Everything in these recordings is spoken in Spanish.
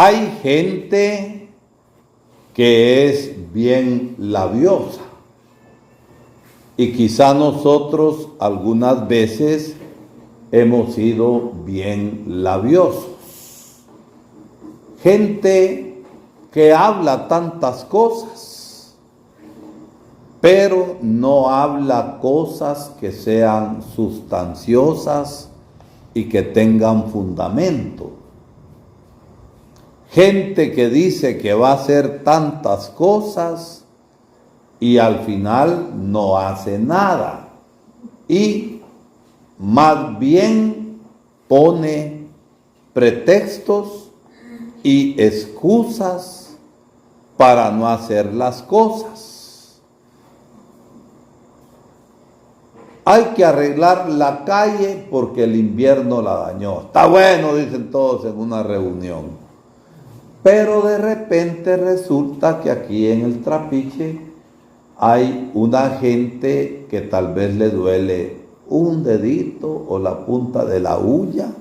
Hay gente que es bien labiosa y quizá nosotros algunas veces hemos sido bien labiosos. Gente que habla tantas cosas, pero no habla cosas que sean sustanciosas y que tengan fundamento. Gente que dice que va a hacer tantas cosas y al final no hace nada. Y más bien pone pretextos y excusas para no hacer las cosas. Hay que arreglar la calle porque el invierno la dañó. Está bueno, dicen todos en una reunión. Pero de repente resulta que aquí en el Trapiche hay una gente que tal vez le duele un dedito o la punta de la uña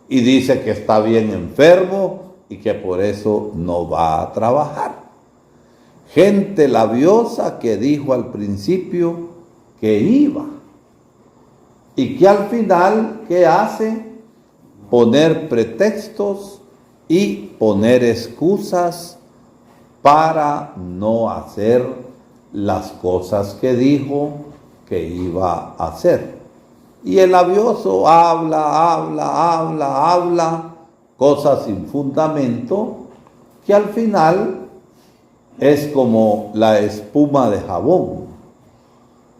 y dice que está bien enfermo y que por eso no va a trabajar. Gente labiosa que dijo al principio que iba y que al final, ¿qué hace? Poner pretextos y poner excusas para no hacer las cosas que dijo que iba a hacer. Y el labioso habla, cosas sin fundamento, que al final es como la espuma de jabón.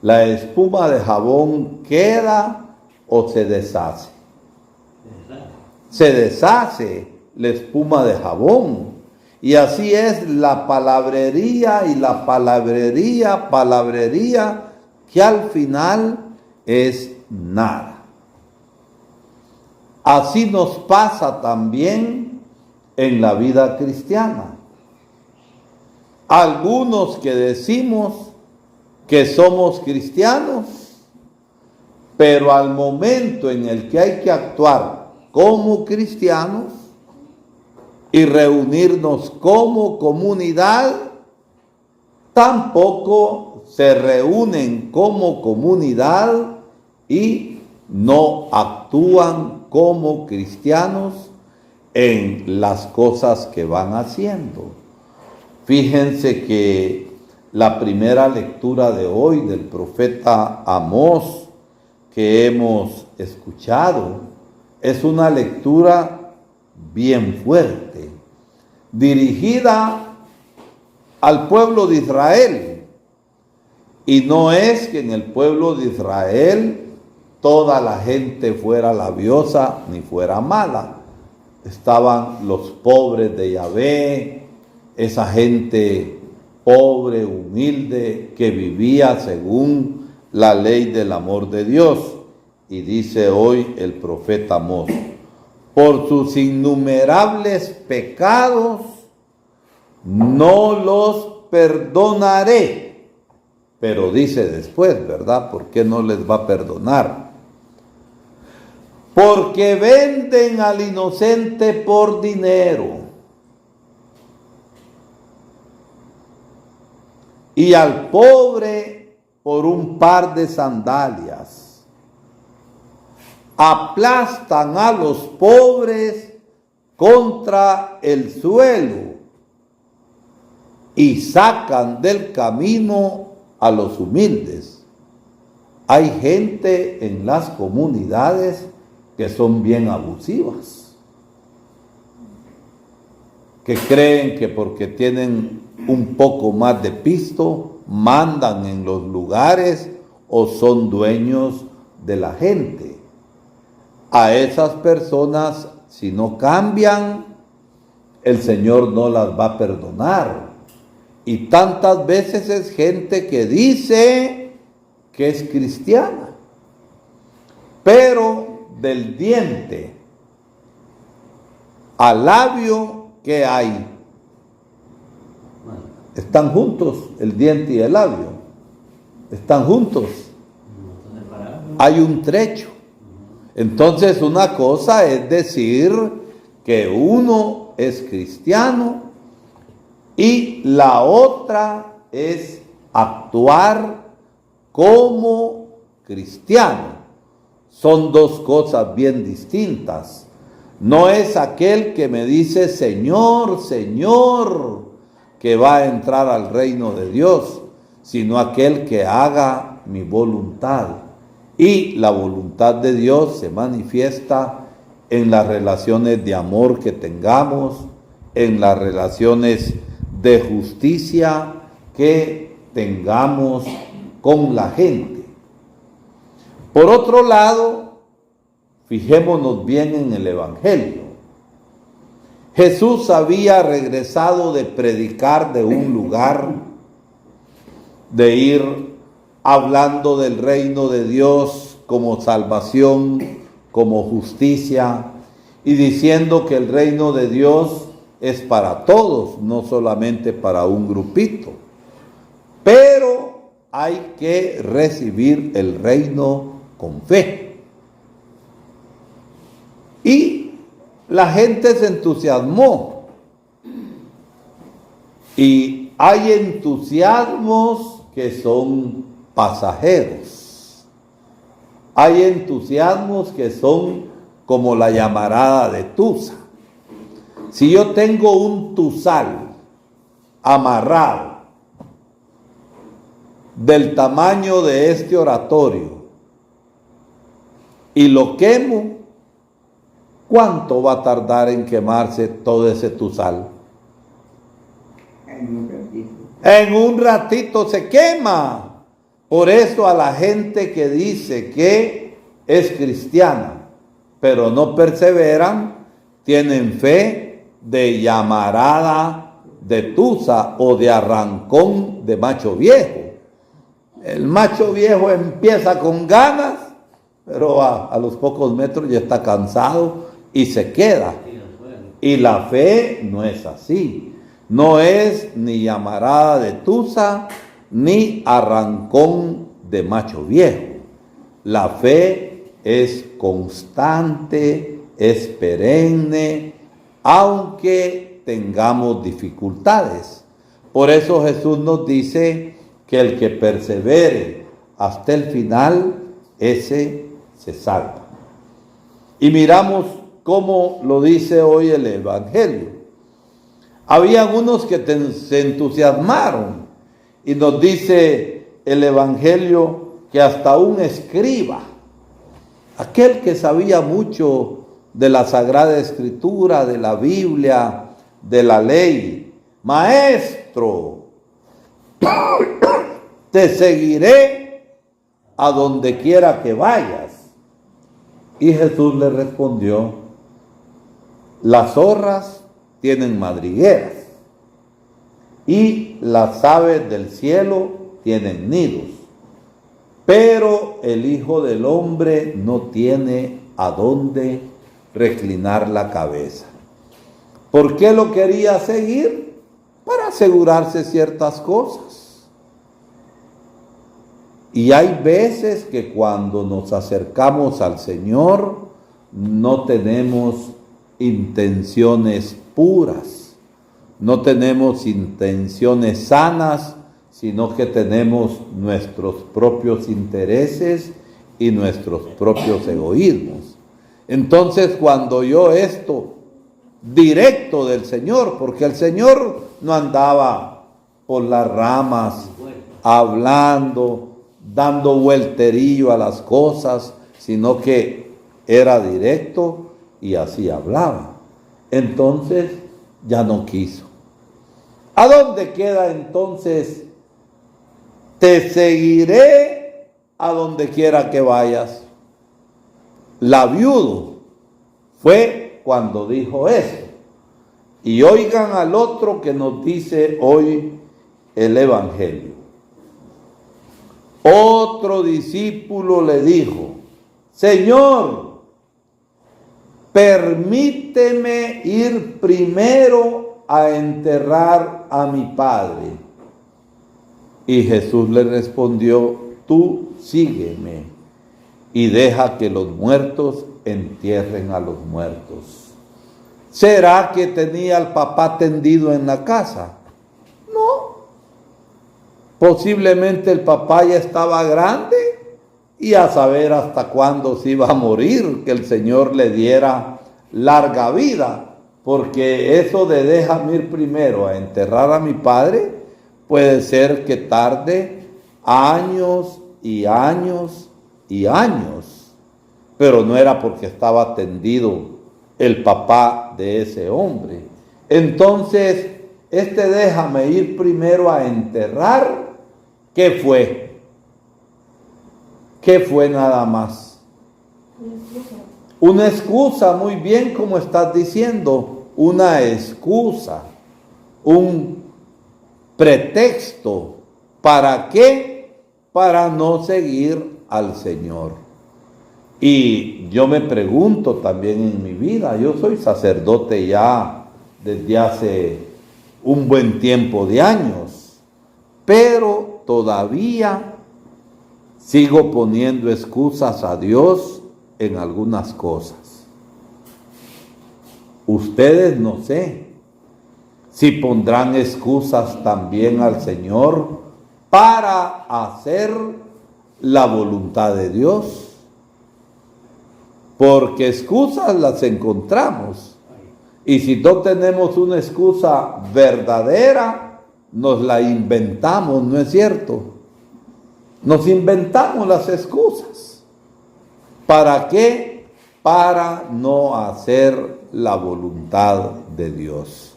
La espuma de jabón queda o se deshace. Se deshace la espuma de jabón. Y así es la palabrería y la palabrería, que al final es nada. Así nos pasa también en la vida cristiana. Algunos que decimos que somos cristianos, pero al momento en el que hay que actuar como cristianos y reunirnos como comunidad, tampoco se reúnen como comunidad y no actúan como cristianos en las cosas que van haciendo. Fíjense que la primera lectura de hoy del profeta Amós que hemos escuchado es una lectura bien fuerte, dirigida al pueblo de Israel. Y no es que en el pueblo de Israel toda la gente fuera labiosa ni fuera mala. Estaban los pobres de Yahvé, esa gente pobre, humilde, que vivía según la ley del amor de Dios. Y dice hoy el profeta Amós: por sus innumerables pecados no los perdonaré. Pero dice después, ¿verdad? ¿Por qué no les va a perdonar? Porque venden al inocente por dinero y al pobre por un par de sandalias. Aplastan a los pobres contra el suelo y sacan del camino a los humildes. Hay gente en las comunidades que son bien abusivas, que creen que porque tienen un poco más de pisto, mandan en los lugares o son dueños de la gente. A esas personas, si no cambian, el Señor no las va a perdonar. Y tantas veces es gente que dice que es cristiana, pero del diente al labio, ¿qué hay? Están juntos, el diente y el labio. Están juntos. Hay un trecho. Entonces, una cosa es decir que uno es cristiano y la otra es actuar como cristiano. Son dos cosas bien distintas. No es aquel que me dice Señor, Señor, que va a entrar al reino de Dios, sino aquel que haga mi voluntad. Y la voluntad de Dios se manifiesta en las relaciones de amor que tengamos, en las relaciones de justicia que tengamos con la gente. Por otro lado, fijémonos bien en el Evangelio. Jesús había regresado de predicar de un lugar, de ir hablando del reino de Dios como salvación, como justicia, y diciendo que el reino de Dios es para todos, no solamente para un grupito. Pero hay que recibir el reino con fe. Y la gente se entusiasmó. Y hay entusiasmos que son pasajeros. Hay entusiasmos que son como la llamarada de tusa. Si yo tengo un tuzal amarrado del tamaño de este oratorio y lo quemo, ¿cuánto va a tardar en quemarse todo ese tuzal? En un ratito se quema. Por eso a la gente que dice que es cristiana, pero no perseveran, tienen fe de llamarada de tusa o de arrancón de macho viejo. El macho viejo empieza con ganas, pero a los pocos metros ya está cansado y se queda. Y la fe no es así. No es ni llamarada de tusa, ni arrancón de macho viejo. La fe es constante, es perenne, aunque tengamos dificultades. Por eso Jesús nos dice que el que persevere hasta el final, ese se salva. Y miramos cómo lo dice hoy el Evangelio. Habían unos que se entusiasmaron. Y nos dice el Evangelio que hasta un escriba, aquel que sabía mucho de la Sagrada Escritura, de la Biblia, de la ley, maestro, te seguiré a donde quiera que vayas. Y Jesús le respondió, las zorras tienen madrigueras y las aves del cielo tienen nidos, pero el Hijo del Hombre no tiene a dónde reclinar la cabeza. ¿Por qué lo quería seguir? Para asegurarse ciertas cosas. Y hay veces que cuando nos acercamos al Señor no tenemos intenciones puras. No tenemos intenciones sanas, sino que tenemos nuestros propios intereses y nuestros propios egoísmos. Entonces, cuando yo esto directo del Señor, porque el Señor no andaba por las ramas hablando, dando vuelterillo a las cosas, sino que era directo y así hablaba. Entonces, ya no quiso. ¿A dónde queda entonces? Te seguiré a donde quiera que vayas. La viuda fue cuando dijo eso. Y oigan al otro que nos dice hoy el Evangelio. Otro discípulo le dijo, Señor, permíteme ir primero a enterrar a mi padre. Y Jesús le respondió, tú sígueme y deja que los muertos entierren a los muertos. ¿Será que tenía al papá tendido en la casa? No. Posiblemente el papá ya estaba grande y a saber hasta cuándo se iba a morir, que el Señor le diera larga vida, porque eso de déjame ir primero a enterrar a mi padre, puede ser que tarde años y años y años, pero no era porque estaba tendido el papá de ese hombre. Entonces, déjame ir primero a enterrar, ¿qué fue? ¿Qué fue nada más? Una excusa, muy bien como estás diciendo, una excusa, un pretexto. ¿Para qué? Para no seguir al Señor. Y yo me pregunto también en mi vida, yo soy sacerdote ya desde hace un buen tiempo de años, pero todavía sigo poniendo excusas a Dios en algunas cosas. Ustedes no sé si pondrán excusas también al Señor para hacer la voluntad de Dios. Porque excusas las encontramos. Y si no tenemos una excusa verdadera, nos la inventamos, ¿no es cierto? Nos inventamos las excusas. ¿Para qué? Para no hacer la voluntad de Dios.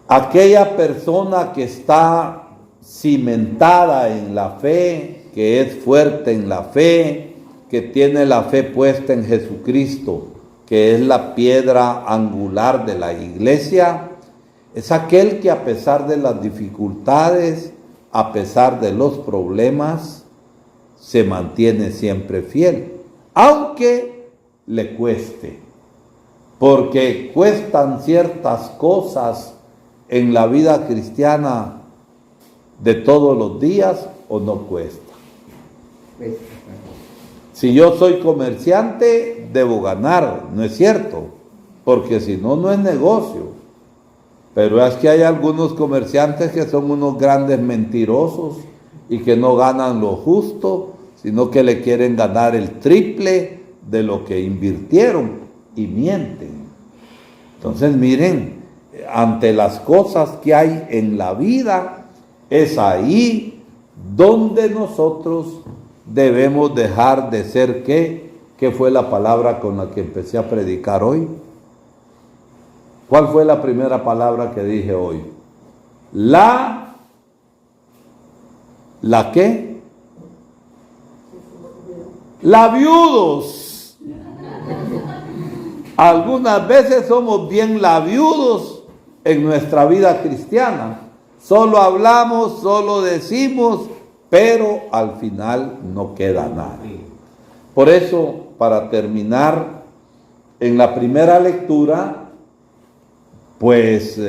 Aquella persona que está cimentada en la fe, que es fuerte en la fe, que tiene la fe puesta en Jesucristo, que es la piedra angular de la iglesia, es aquel que a pesar de las dificultades, a pesar de los problemas, se mantiene siempre fiel, aunque le cueste, porque cuestan ciertas cosas en la vida cristiana de todos los días, o no cuesta. Si yo soy comerciante, debo ganar, ¿no es cierto? Porque si no, no es negocio. Pero es que hay algunos comerciantes que son unos grandes mentirosos y que no ganan lo justo, sino que le quieren ganar el triple de lo que invirtieron y mienten. Entonces, miren, ante las cosas que hay en la vida, es ahí donde nosotros debemos dejar de ser ¿qué? ¿Qué fue la palabra con la que empecé a predicar hoy? ¿Cuál fue la primera palabra que dije hoy? ¿La qué? Labiudos. Algunas veces somos bien labiudos en nuestra vida cristiana. Solo hablamos, solo decimos, pero al final no queda nada. Por eso, para terminar, en la primera lectura, pues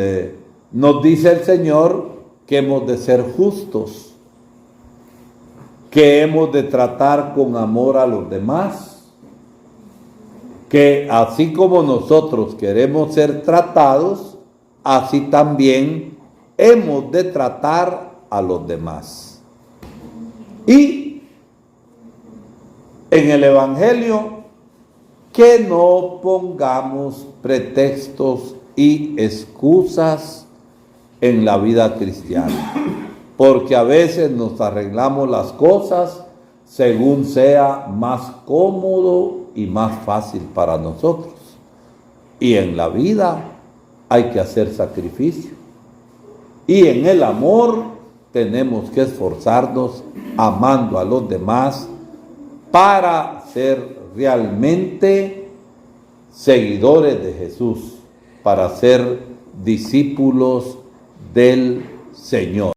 nos dice el Señor que hemos de ser justos, que hemos de tratar con amor a los demás, que así como nosotros queremos ser tratados, así también hemos de tratar a los demás. Y en el Evangelio, que no pongamos pretextos y excusas en la vida cristiana, porque a veces nos arreglamos las cosas según sea más cómodo y más fácil para nosotros. Y en la vida hay que hacer sacrificio. Y en el amor tenemos que esforzarnos amando a los demás para ser realmente seguidores de Jesús, para ser discípulos del Señor.